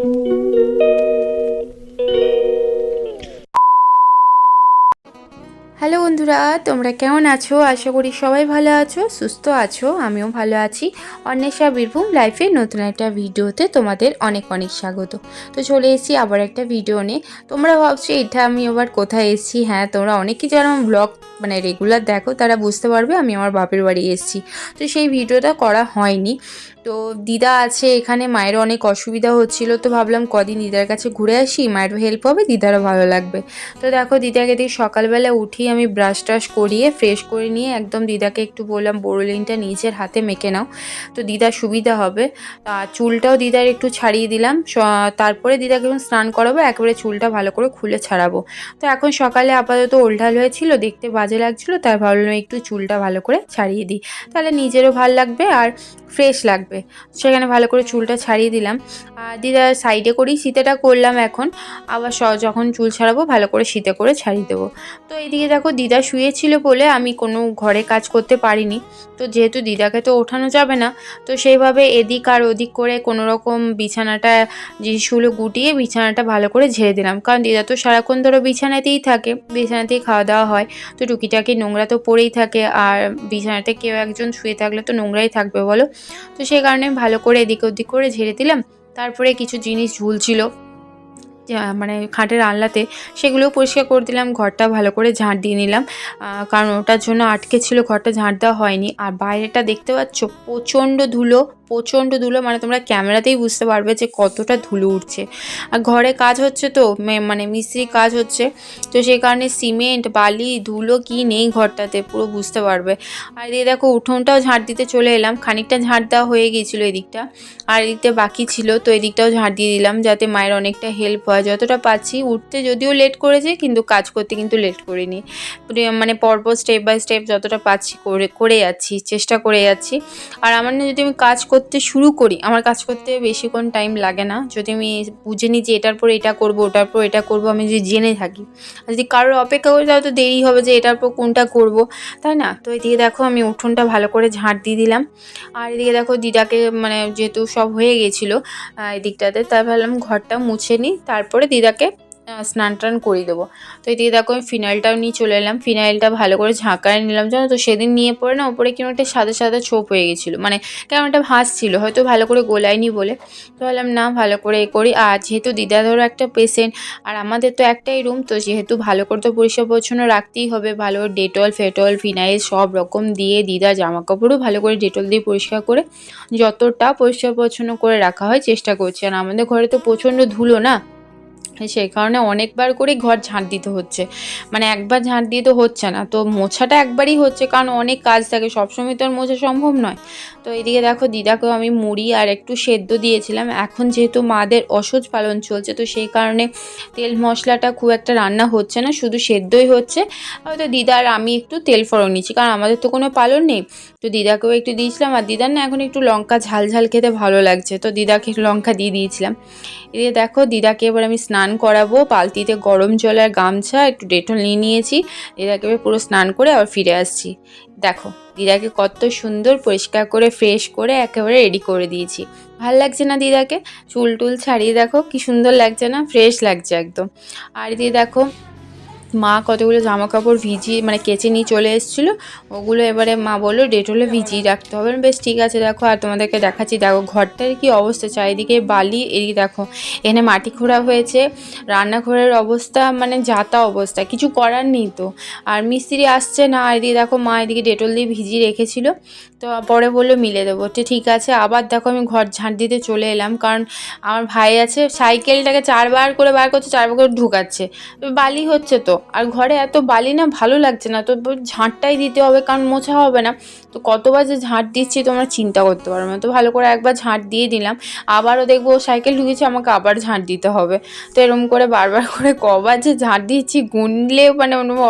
Hello বন্ধুরা, তোমরা কেমন আছো? আশা করি সবাই ভালো আছো, সুস্থ আছো। আমিও ভালো আছি। অন্বেষা বীরভূম লাইফের নতুন একটা ভিডিওতে তোমাদের অনেক অনেক স্বাগত। তো চলে এসেছি আবার একটা ভিডিও নিয়ে। তোমরা ভাবছো এটা আমি আবার কোথায় এসেছি? হ্যাঁ, তোমরা অনেকেই যারা আমার ব্লগ রেগুলার দেখো তারা বুঝতে পারবে আমি আমার বাপের বাড়ি এসেছি। তো সেই ভিডিওটা করা হয়নি। তো দিদা আছে এখানে, মায়ের অনেক অসুবিধা হচ্ছিল, তো ভাবলাম কদিন দিদার কাছে ঘুরে আসি, মায়েরও হেল্প হবে, দিদারও ভালো লাগবে। তো দেখো দিদাকে দিয়ে সকালবেলা উঠি আমি ব্রাশ টাশ করিয়ে ফ্রেশ করে নিয়ে একদম দিদাকে একটু বললাম বোরোলিনটা নিজের হাতে মেখে নাও, তো দিদার সুবিধা হবে। আর চুলটাও দিদার একটু ছাড়িয়ে দিলাম, তারপরে দিদাকে যখন স্নান করাবো একেবারে চুলটা ভালো করে খুলে ছাড়াবো। তো এখন সকালে আপাতত ওলঢাল হয়েছিল, দেখতে বাজে লাগছিলো, তাই ভাবলাম একটু চুলটা ভালো করে ছাড়িয়ে দিই, তাহলে নিজেরও ভালো লাগবে আর ফ্রেশ লাগবে। সেখানে ভালো করে চুলটা ছাড়িয়ে দিলাম। আর দিদা সাইডে করেই শীতেটা করলাম, এখন আবার যখন চুল ছাড়াবো ভালো করে শীতে করে ছাড়িয়ে দেবো। তো এইদিকে দেখো দিদা শুয়েছিল বলে আমি কোনো ঘরে কাজ করতে পারিনি। তো যেহেতু দিদাকে তো ওঠানো যাবে না, তো সেইভাবে এদিক আর ওদিক করে কোনো রকম বিছানাটা জিনিসগুলো গুটিয়ে বিছানাটা ভালো করে ঝেড়ে দিলাম, কারণ দিদা তো সারাক্ষণ ধরো বিছানাতেই থাকে, বিছানাতেই খাওয়া দাওয়া হয়, তো টুকিটাকি নোংরা তো পড়েই থাকে, আর বিছানাতে কেউ একজন শুয়ে থাকলে তো নোংরাই থাকবে বলো। তো সেই কারণে ভালো করে এদিক ওদিক করে ঝেড়ে দিলাম। তারপরে কিছু জিনিস ঝুলছিল খাটের আলনাতে, সেগুলোও পরিষ্কার করে দিলাম, ঘরটা ভালো করে ঝাঁট দিয়ে নিলাম, কারণ ওটার জন্য আটকে ছিল, ঘরটা ঝাঁট দেওয়া হয়নি। আর বাইরেটা দেখতে পাচ্ছ প্রচণ্ড ধুলো, প্রচণ্ড ধুলো, তোমরা ক্যামেরাতেই বুঝতে পারবে যে কতটা ধুলো উঠছে। আর ঘরে কাজ হচ্ছে তো মিস্ত্রি কাজ হচ্ছে, তো সেই কারণে সিমেন্ট বালি ধুলো কি নেই ঘরটাতে পুরো বুঝতে পারবে। আর এদিকে দেখো উঠোনটাও ঝাঁট দিতে চলে এলাম, খানিকটা ঝাঁট দেওয়া হয়ে গিয়েছিলো এদিকটা, আর এদিকটা বাকি ছিল, তো এদিকটাও ঝাঁট দিয়ে দিলাম যাতে মায়ের অনেকটা হেল্প হয়। যতটা পাচ্ছি, উঠতে যদিও লেট করেছে কিন্তু কাজ করতে কিন্তু লেট করিনি, পরপর স্টেপ বাই স্টেপ যতটা পাচ্ছি করে যাচ্ছি, চেষ্টা করে যাচ্ছি। আর আমার না, যদি আমি কাজ করতে শুরু করি, আমার কাজ করতে বেশিক্ষণ টাইম লাগে না, যদি আমি বুঝে নিই যে এটার পর এটা করব, ওটার পর এটা করব, আমি যদি জেনে থাকি। আর যদি কারোর অপেক্ষা করে তাহলে তো দেরি হবে যে এটার পর কোনটা করব, তাই না? তো এদিকে দেখো আমি উঠোনটা ভালো করে ঝাঁট দিয়ে দিলাম। আর এদিকে দেখো দিদাকে যেহেতু সব হয়ে গেছিলো এদিকটাতে, তাই ভাবলাম ঘরটা মুছে নিই, তারপরে দিদাকে স্নান টান করিয়ে দেবো। তো এদিকে দেখো আমি ফিনাইলটাও নিয়ে চলে এলাম, ফিনাইলটা ভালো করে ঝাঁকায় নিলাম, জানো তো সেদিন নিয়ে পরে না ওপরে কেমন একটা সাদা সাদা ছোপ হয়ে গেছিলো, কেমন একটা ভাসছিল, হয়তো ভালো করে গোলায়নি বলে। তো ভাবলাম না, ভালো করে করি। আর যেহেতু দিদা ধরো একটা পেশেন্ট, আর আমাদের তো একটাই রুম, তো যেহেতু ভালো করে তো পরিষ্কার পরিচ্ছন্ন রাখতেই হবে, ভালো ডেটল ফেটল ফিনাইল সব রকম দিয়ে, দিদা জামা কাপড়ও ভালো করে ডেটল দিয়ে পরিষ্কার করে যতটা পরিষ্কার পরিচ্ছন্ন করে রাখা হয় চেষ্টা করছি। আর আমাদের ঘরে তো প্রচণ্ড ধুলো না, সেই কারণে অনেকবার করেই ঘর ঝাঁট দিতে হচ্ছে, একবার ঝাঁট দিয়ে তো হচ্ছে না, তো মোছাটা একবারই হচ্ছে, কারণ অনেক কাজ থাকে, সবসময় তো আর মোছা সম্ভব নয়। তো এদিকে দেখো দিদাকেও আমি মুড়ি আর একটু সেদ্ধ দিয়েছিলাম, এখন যেহেতু মাদের অসহ্য পালন চলছে, তো সেই কারণে তেল মশলাটা খুব একটা রান্না হচ্ছে না, শুধু সেদ্ধই হচ্ছে। হয়তো দিদা আর আমি একটু তেল ফোড়ন নিচ্ছি, কারণ আমাদের তো কোনো পালন নেই, তো দিদাকেও একটু দিয়েছিলাম। আর দিদার না এখন একটু লঙ্কা ঝাল ঝাল খেতে ভালো লাগছে, তো দিদাকে লঙ্কা দিয়ে দিয়েছিলাম। এদিকে দেখো দিদাকে এবার আমি স্নান করাবো, বালতিতে গরম জল আর গামছা একটু ডেটল নিয়ে নিয়েছি, দিদাকে এবার পুরো স্নান করে আবার ফিরে আসছি। দেখো দিদাকে কত সুন্দর পরিষ্কার করে ফ্রেশ করে একেবারে রেডি করে দিয়েছি। ভাল লাগছে না দিদাকে? চুল টুল ছাড়িয়ে দেখো কি সুন্দর লাগছে না, ফ্রেশ লাগছে একদম। আর এদিকে দেখো মা কতগুলো জামা কাপড় ভিজিয়ে কেচে নিয়ে চলে এসেছিলো, ওগুলো এবারে মা বললো ডেটলে ভিজিয়ে রাখতে হবে। বেশ ঠিক আছে। দেখো আর তোমাদেরকে দেখাচ্ছি, দেখো ঘরটার কি অবস্থা, চারিদিকে বালি, এদিকে দেখো এখানে মাটি খোঁড়া হয়েছে, রান্নাঘরের অবস্থা যাতা অবস্থা, কিছু করার নেই তো। আর মিস্ত্রি আসছে না, এদিকে দেখো মা এদিকে ডেটল দিয়ে ভিজিয়ে রেখেছিলো, তো পরে বললো মিলে দেবো, তো ঠিক আছে। আবার দেখো আমি ঘর ঝাঁট দিতে চলে এলাম, কারণ আমার ভাই আছে সাইকেলটাকে চারবার করে বার করছে, চারবার করে ঢুকাচ্ছে, বালি হচ্ছে তো, আর ঘরে এত বালি না ভালো লাগছে না, তো ঝাঁটটাই দিতে হবে, কারণ মোছা হবে না। তো কতবার যে ঝাঁট দিচ্ছি তোমরা চিন্তা করতে পারবে না। তো ভালো করে একবার ঝাঁট দিয়ে দিলাম, আবারও দেখবো সাইকেল ঢুকেছে, আমাকে আবার ঝাঁট দিতে হবে। তো এরকম করে বারবার করে কবার যে ঝাঁট দিচ্ছি গুনলে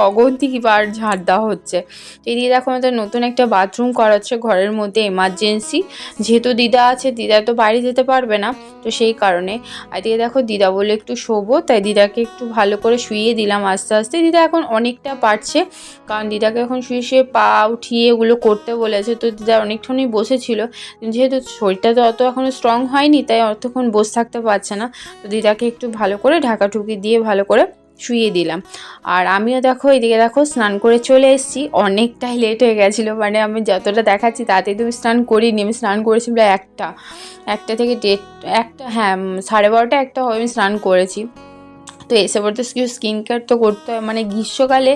অগন্তি বার ঝাঁট দেওয়া হচ্ছে। তো এদিকে দেখো আমাদের নতুন একটা বাথরুম করা হচ্ছে ঘরের মধ্যে, এমার্জেন্সি, যেহেতু দিদা আছে, দিদা তো বাইরে যেতে পারবে না, তো সেই কারণে। আর এদিকে দেখো দিদা বলে একটু শোবো, তাই দিদাকে একটু ভালো করে শুইয়ে দিলাম আস্তে আস্তে। দিদা এখন অনেকটা পারছে, কারণ দিদাকে এখন শুয়ে শুয়ে পা উঠিয়ে এগুলো করতে বলেছে। তো দিদা অনেকক্ষণই বসেছিল, যেহেতু শরীরটা তো অত এখনও স্ট্রং হয়নি তাই অতক্ষণ বসে থাকতে পারছে না। তো দিদাকে একটু ভালো করে ঢাকাঢুকি দিয়ে ভালো করে শুইয়ে দিলাম। আর আমিও দেখো এদিকে দেখো স্নান করে চলে এসেছি, অনেকটাই লেট হয়ে গেছিলো, মানে আমি যতটা দেখাচ্ছি তাতে তো স্নান করিনি। আমি স্নান করেছি প্রায় একটা থেকে একটা, হ্যাঁ 12:30 একটা হয় আমি স্নান করেছি। তো এসে পড়তে কিছু স্কিন কেয়ার তো করতে হয়, মানে গ্রীষ্মকালে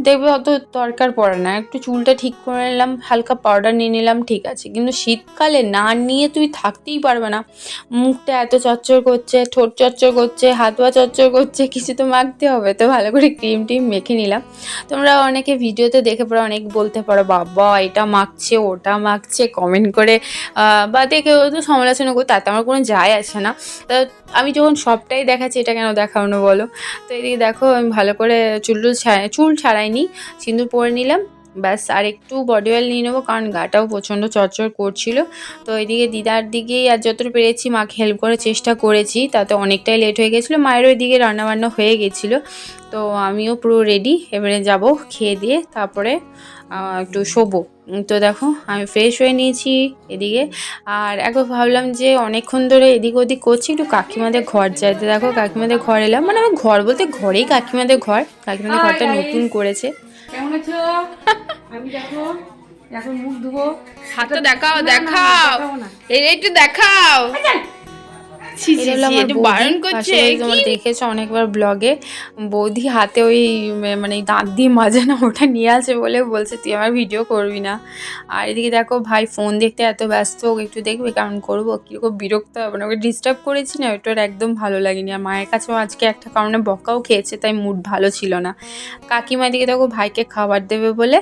দেখবে অত দরকার পড়ে না, একটু চুলটা ঠিক করে নিলাম, হালকা পাউডার নিয়ে নিলাম, ঠিক আছে। কিন্তু শীতকালে না নিয়ে তুই থাকতেই পারবে না। মুখটা এত চচ্চর করছে, ঠোঁট চচ্চর করছে, হাত পা চচ্চর করছে, কিছু তো মাখতে হবে। তো ভালো করে ক্রিম টিম মেখে নিলাম। তোমরা অনেকে ভিডিওতে দেখে পড়ো, অনেক বলতে পারো বাবা এটা মাখছে ওটা মাখছে কমেন্ট করে, বা দেখে তো সমালোচনা করতে, তাতে আমার কোনো যায় আসে না। তা আমি যখন সবটাই দেখাচ্ছি এটা কেন দেখানো বলো। তো এদিকে দেখো আমি ভালো করে চুল ছাড়াইনি, সিঁদুর পরে নিলাম ব্যাস। আর একটু বডি অয়েল নিয়ে নেবো কারণ গাটাও প্রচণ্ড চরচর করছিল। তো এদিকে দিদার দিকেই আর যতটা পেরেছি মাকে হেল্প করার চেষ্টা করেছি, তাতে অনেকটাই লেট হয়ে গেছিলো। মায়েরও এদিকে রান্নাবান্না হয়ে গেছিলো। তো আমিও পুরো রেডি, এবারে যাব খেয়ে দিয়ে তারপরে একটু শোবো। তো দেখো আমি ফ্রেশ হয়ে নিয়েছি এদিকে। আর একবার ভাবলাম যে অনেকক্ষণ ধরে এদিক ওদিক করছি, একটু কাকিমাদের ঘর যাইতে। দেখো কাকিমাদের ঘর এলাম, মানে আমার ঘর বলতে ঘরেই কাকিমাদের ঘরটা নতুন করেছে। কেমন আছো? আমি দেখো এখন মুখ ধুবো। হাতটা দেখাও এই একটু দেখাও। বারণ করছে, তোমার দেখেছো অনেকবার ব্লগে বৌদি হাতে ওই মানে দাঁত দিয়ে মাজে না, ওটা নিয়ে আসে বলে বলছে তুই আমার ভিডিও করবি না। আর এদিকে দেখো ভাই ফোন দেখতে এত ব্যস্ত, ওকে একটু দেখবে কেমন করবো, কীরকম বিরক্ত হবে না, ওকে ডিস্টার্ব করেছি না, ওটার একদম ভালো লাগেনি। আর মায়ের কাছেও আজকে একটা কারণে বকাও খেয়েছে, তাই মুড ভালো ছিল না। কাকিমা দিকে দেখো ভাইকে খাবার দেবে বলে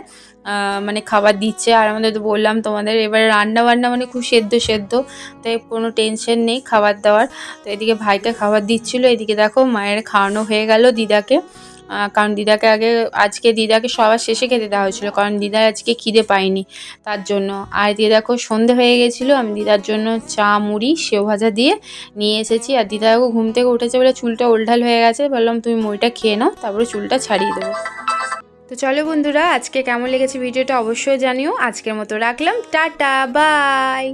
মানে খাবার দিচ্ছে। আর আমাদের তো বললাম তোমাদের এবারে রান্না বান্না মানে খুব সেদ্ধ, তাই কোনো টেনশন নেই খাবার দাবার। তো এদিকে ভাইকে খাবার দিচ্ছিলো, এদিকে দেখো মায়ের খাওয়ানো হয়ে গেল দিদাকে। কারণ আজকে দিদাকে সবার শেষে খেতে দেওয়া হয়েছিল, কারণ দিদা আজকে খিদে পায়নি তার জন্য। আর এদিকে দেখো সন্ধে হয়ে গেছিলো, আমি দিদার জন্য চা মুড়ি সেও ভাজা দিয়ে নিয়ে এসেছি। আর দিদা দেখো ঘুম থেকে উঠেছে বলে চুলটা ওলঢাল হয়ে গেছে, বললাম তুমি মুড়িটা খেয়ে নাও তারপরে চুলটা ছাড়িয়ে দেবো। তো চলো বন্ধুরা আজকে কেমন লেগেছে ভিডিওটা অবশ্যই জানিও। আজকের মতো রাখলাম, টাটা বাই।